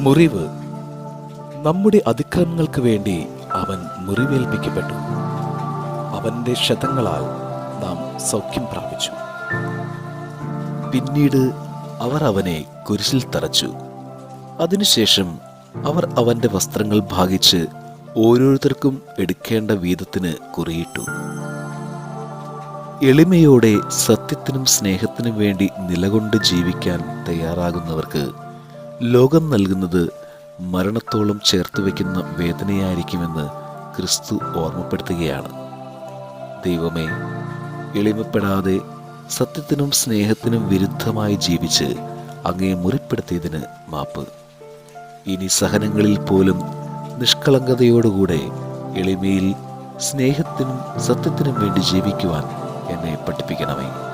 മുറിവ്. നമ്മുടെ അതിക്രമങ്ങൾക്ക് വേണ്ടി അവൻ മുറിവേൽപ്പിക്കപ്പെട്ടു. അവന്റെ ക്ഷതങ്ങളാൽ നാം സൗഖ്യം പ്രാപിച്ചു. പിന്നീട് അവർ അവനെ കുരിശിൽ തറച്ചു. അതിനുശേഷം അവർ അവന്റെ വസ്ത്രങ്ങൾ ഭാഗിച്ച് ഓരോരുത്തർക്കും എടുക്കേണ്ട വീതത്തിന് കുറിയിട്ടു. എളിമയോടെ സത്യത്തിനും സ്നേഹത്തിനും വേണ്ടി നിലകൊണ്ട് ജീവിക്കാൻ തയ്യാറാകുന്നവർക്ക് ലോകം നൽകുന്നത് മരണത്തോളം ചേർത്ത് വയ്ക്കുന്ന വേദനയായിരിക്കുമെന്ന് ക്രിസ്തു ഓർമ്മപ്പെടുത്തുകയാണ്. ദൈവമേ, എളിമപ്പെടാതെ സത്യത്തിനും സ്നേഹത്തിനും വിരുദ്ധമായി ജീവിച്ച് അങ്ങയെ മുറിപ്പെടുത്തിയതിന് മാപ്പ്. ഇനി സഹനങ്ങളിൽ പോലും നിഷ്കളങ്കതയോടുകൂടെ എളിമയിൽ സ്നേഹത്തിനും സത്യത്തിനും വേണ്ടി ജീവിക്കുവാൻ എന്നെ പഠിപ്പിക്കണമേ.